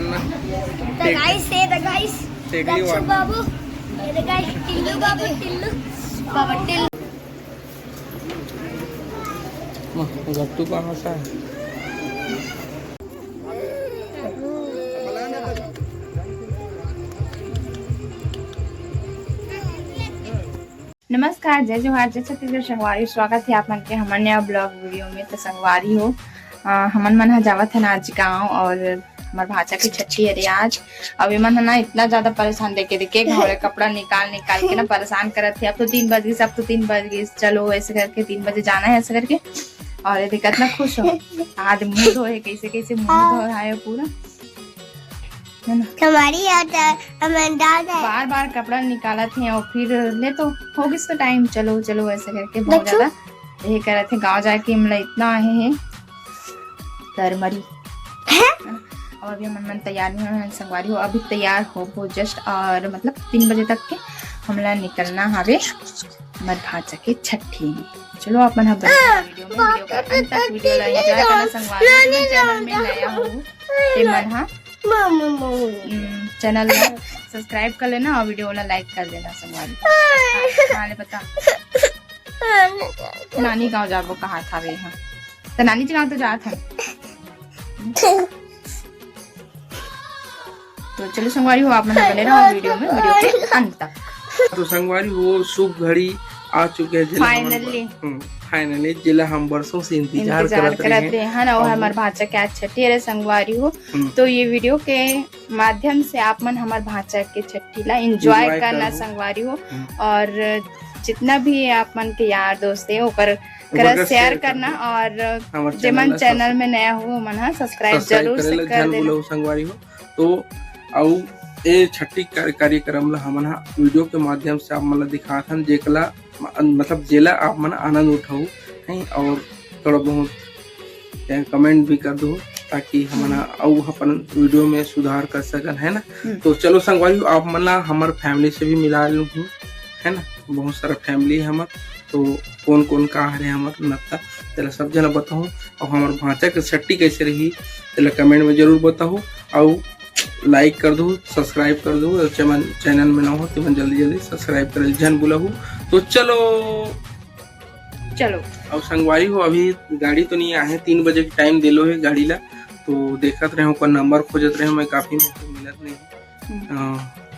वाढणं शेगडी वाढ बाबू टिल्लू बाबू टिल्लू गट्टू कहाँ सा है? नमस्कार, जय जोहार, जय छत्तीसगढ़। संगवारी स्वागत है आप मन के हमन नया ब्लॉग वीडियो में। तो संगवारी हो हमन मन जावत है ना आज गाँव, और हमार भाषा की छठी है आज। अब मन है ना इतना ज्यादा परेशान देखे घोड़े कपड़ा निकाल के ना परेशान करत थे। अब तो 3 बज गई, अब तो 3 बज गई, चलो ऐसे करके 3 बजे जाना है ऐसे करके। और ये दिक्कत ना खुश हो आज मुँह धोए, कैसे मुँह धोए पूरा हमारी बार बार कपड़ा निकाला थे और फिर ले तो हो गई तो टाइम, चलो ऐसे करके बहुत ज्यादा यही कर रहे थे। गाँव जाके हमला इतना आए हैं तरमरी। और अभी मन तैयार नहीं है संगवारी हो, अभी तैयार हो जस्ट, और मतलब 3 बजे तक के हमला निकलना हवे हमार भाषा के छठी में। चलो अपन वीडियो का अंत तक वीडियो ला एंजॉय करना संगवारी। चैनल में नया हो ते मन हा चैनल ला सब्सक्राइब कर लेना और वीडियो ला लाइक कर देना संगवारी। हां बता नानी गाँव जाबो कहा था वे? हाँ तो नानी जी गाँव तो जात है। तो चलो संगवारी हो आप मन बने रहो वीडियो में, वीडियो के अंत तक। तो संगवारी हो शुभ घड़ी आ चुके हैं फाइनली जिला हम बरसों से इंतजार करते हैं ना। और हमारे भाषा के आज छठी है संगवारी हो, तो ये वीडियो के माध्यम से आप मन हमारे भाषा के छठी ला एंजॉय करना संगवारी हो। और जितना भी आप मन के यार दोस्त है ओकर शेयर करना, और जेमन चैनल में नया हो मन सब्सक्राइब जरूर से कर देना संगवारी हो। तो आउ ए छठी कार्यक्रम ला हमन वीडियो के माध्यम से आप मन दिखात हन, जेकला मतलब जेला आप मन आनंद उठाओ हैं, और थोड़ा बहुत कमेंट भी कर दो ताकि हमन अपन वीडियो में सुधार कर सकन, है ना। तो चलो संगवारी आप मन हमार फैमिली से भी मिला लूँ, है ना। बहुत सारा फैमिली है हमार, तो कौन कौन कहाँ है हमार नत्ता तेला सब जना बताऊँ। और हमार भाषा के छठी कैसे रही तेला कमेंट में जरूर बताओ, और लाइक कर दो, सब्सक्राइब कर दो, और चैनल में ना हो तो मैं जल्दी सब्सक्राइब कर जन बुलाऊ। तो चलो अब संगवारी हो अभी गाड़ी तो नहीं आए, 3 बजे के टाइम दिलो है गाड़ी ला। तो देखत रहे ऊपर नंबर खोजत रहे, मैं काफी मिलत नहीं।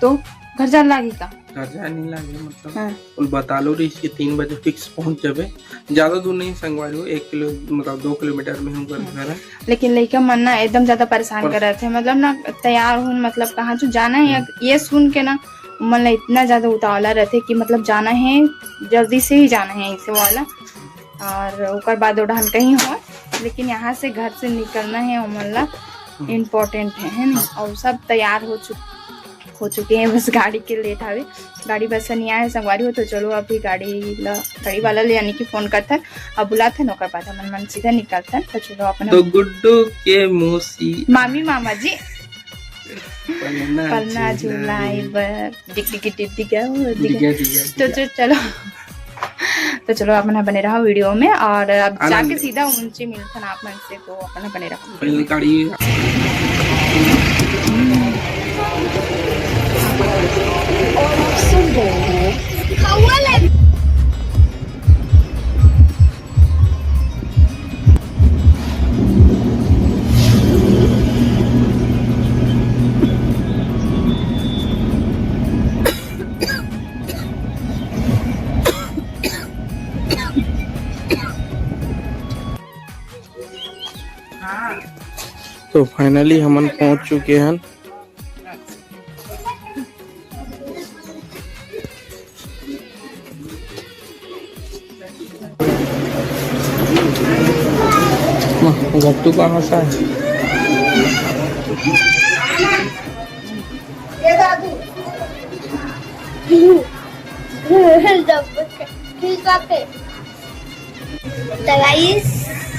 तो घर जा लागी का घर जा नहीं लागे मतलब बता लो रही कि 3 बजे फिक्स पहुंच जाबे। ज्यादा दूर नहीं संगवारी हो, 1 किलो मतलब 2 किलोमीटर में हम घर है। लेकिन लड़का मन ना एकदम ज्यादा परेशान कर रहे थे, मतलब ना तैयार हूँ, मतलब कहाँ जो जाना है ये सुन के ना मन इतना ज्यादा उतावला रहते कि मतलब जाना है जल्दी से ही जाना है इसे वाला, और ऊपर बाद उड़ान कहीं हो, लेकिन यहाँ से घर से निकलना है मन इम्पोर्टेंट है ना। और सब तैयार हो चुके हैं, बस गाड़ी के लेट आवे, गाड़ी बस नहीं आया संगवारी हो। तो चलो अभी गाड़ी वाला ले यानी कि फोन करता है अब बुलाते हैं, नौकर पाता मन सीधा निकलता है। तो चलो अपना तो गुड्डू के मौसी मामी मामा जी पलना झूलाई तो चलो अपना बने रहो वीडियो में, और अब जाके सीधा उनसे मिलते आप मन से। तो अपना बने रहो। तो फाइनली हमन पहुंच चुके हैं। गट्टू कहाँ सा है?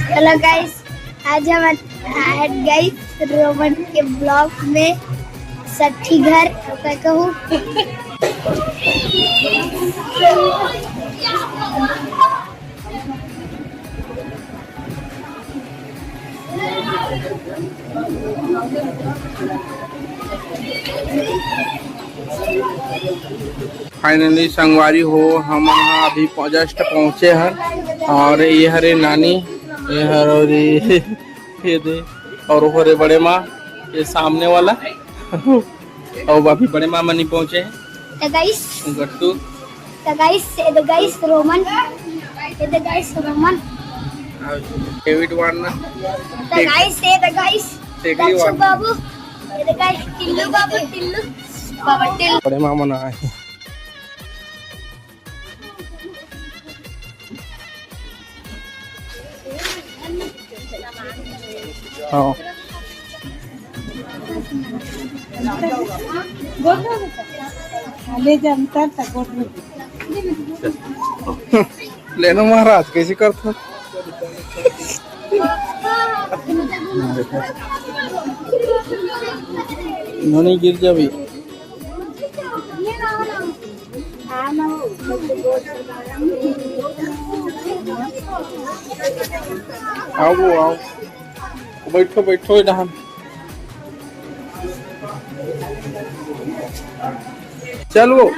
हेलो गाइस, आज हम गाइस रोमन के ब्लॉग में छठी घर कहूँ फाइनली संगवारी हो हम यहाँ अभी जस्ट पहुँचे हैं और ये हरे नानी ये हर और ये दे और वो हरे बड़े माँ ये सामने वाला और अभी बड़े माँ नहीं पहुँचे हैं The guys, Gattu the guys Roman, the guys Roman, David Warner the guys, टेकली Daksha Warner Babu, the guys Tillu Babu, Baba Tillu. बड़े माँ मना आए हाँ लेना महाराज कैसे करते इन्होंने गिर जा भी आओ वो आओ बैठो बैठो इधर चल वो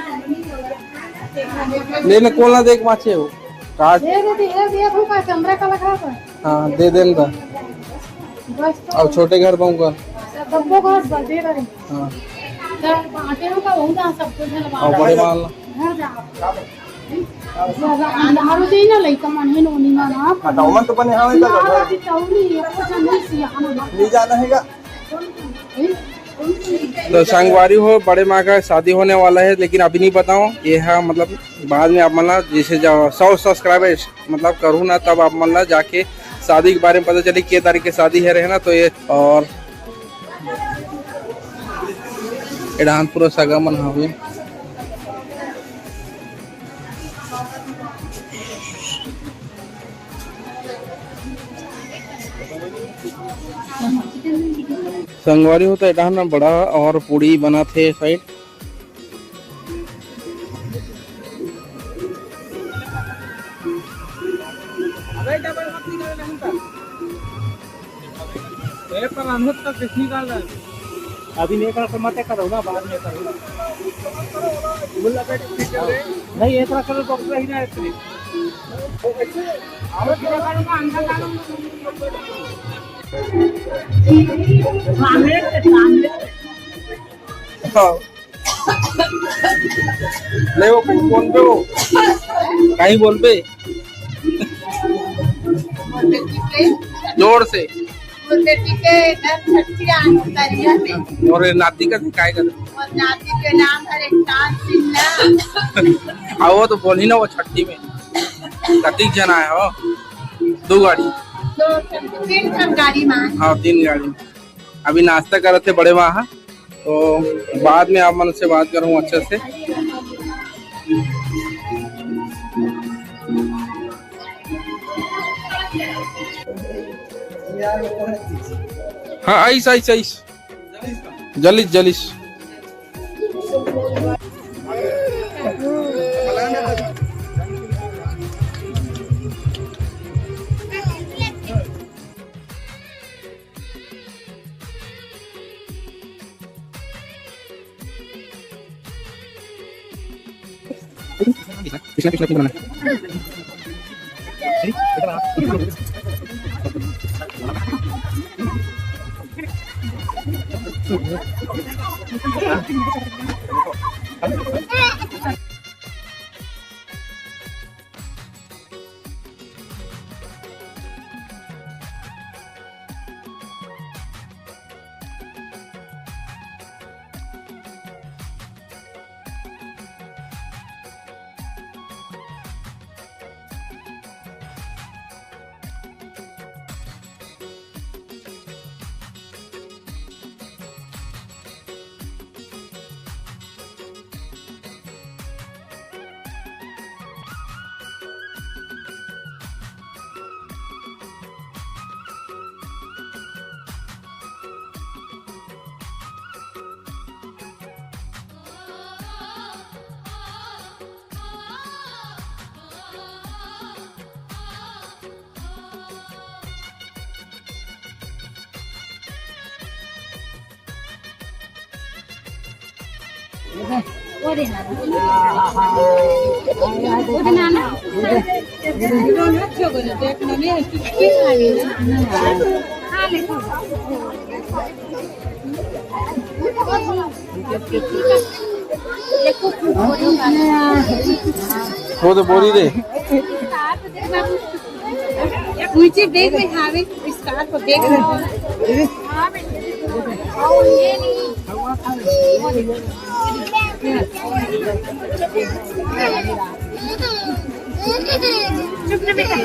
लेने कोला देख माचे हो काट हाँ दे देना और छोटे घर पाऊंगा हाँ और बड़े माल मन तो बने हाँ नहीं जाना है तो संगवारी हो बड़े माँ का शादी होने वाला है लेकिन अभी नहीं बताऊं ये है मतलब बाद में आप मतलब जैसे 100 सब्सक्राइबर मतलब करूँ ना तब आप मतलब जाके शादी के बारे में पता चले किस तारीख की शादी है रहे ना तो ये और एडान पूरा सगा मन हुए संगवारी होता है ना बड़ा और पूड़ी बना थे साइड अभी नहीं करो मत करो ना बाद में करो नहीं एक करो तो ही ना ले वो कहीं बोल पे वो कहीं बोल पे जोर से और नाती का काय कर नाती के नाम है आओ तो बोली ना वो छठी में कतिक जना है हो 2 गाड़ी 3 गाड़ी में हाँ 3 गाड़ी अभी नाश्ता कर रहे थे बड़े वहाँ तो बाद में आप मन से बात करूँ अच्छे से हाँ ice ice ice jealous jealous पिछला पिछला पिछला वो तो बोरी दे नीचे देख रहे हावे इस कार को देख रहे चुप रे बेटा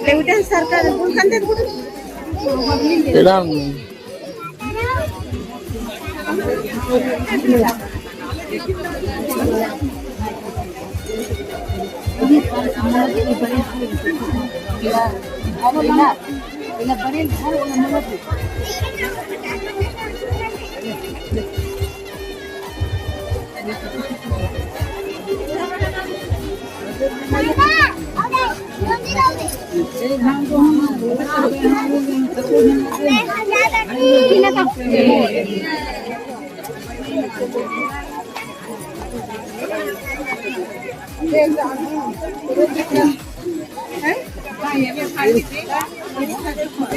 ले उठा सरकार बोल कंदे एड़ा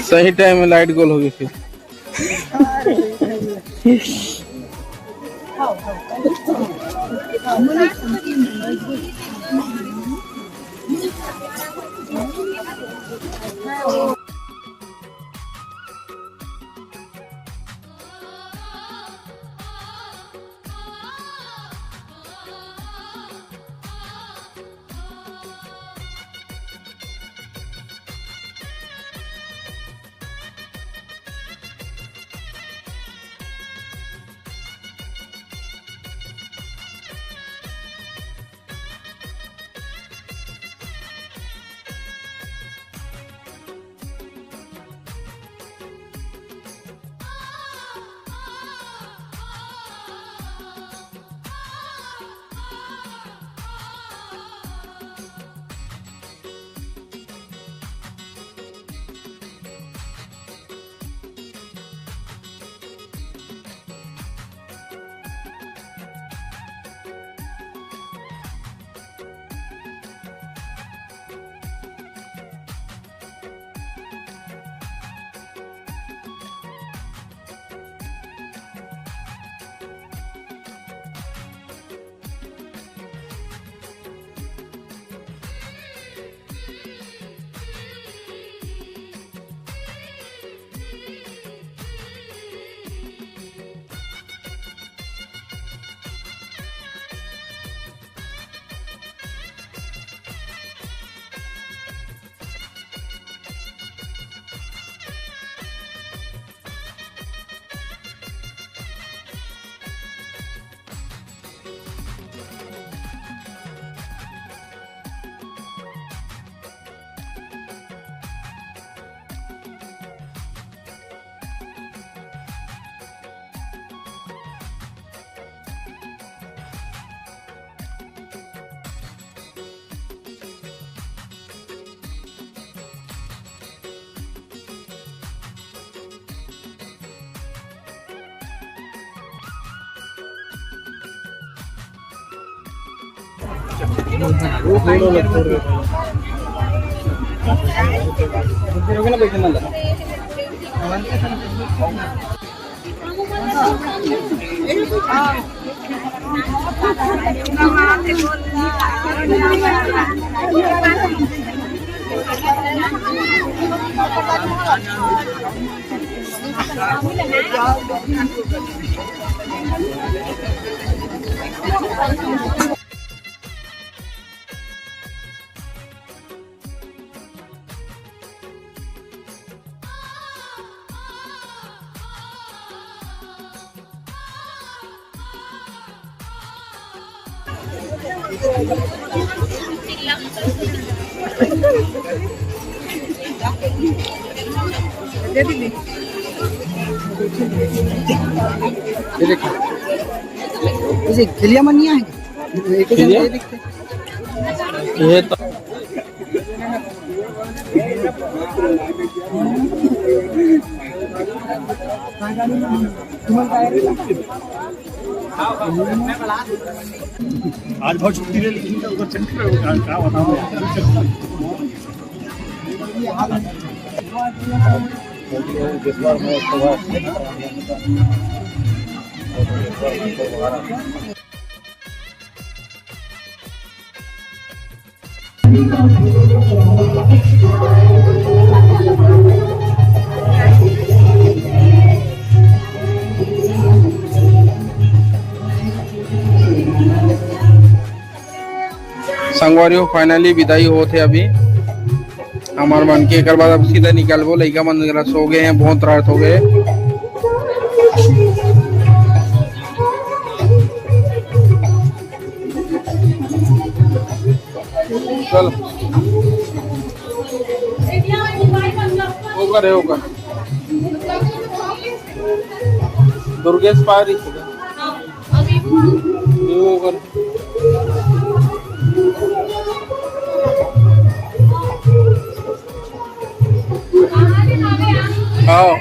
सही टाइम में लाइट गोल हो गई फिर खिलिया मनिया है ये तो आज बहुत छुट्टी ले ली तो उधर चल के क्या बताऊं इस बार मैं संगवारी फाइनली विदाई होते अभी हमार मन के एक बाद अब सीधा निकलबो लइका मन जरा सो गए हैं बहुत रात हो गए चल होगा दुर्गेश पारी होगा हाँ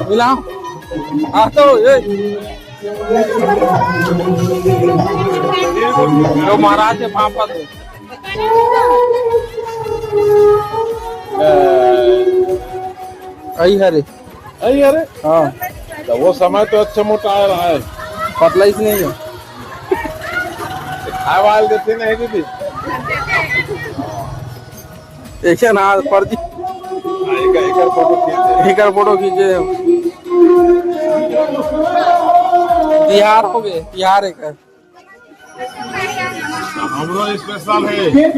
मिला तो ये जो महाराज है पापा तो आई हरे हाँ तो वो समय तो अच्छा मोटा आ रहा है पतला ही नहीं है आवाज देते नहीं है कि एक ना पर जी एक फोटो खींचे तिहार हो गए तिहार एक हम लोग स्पेशल है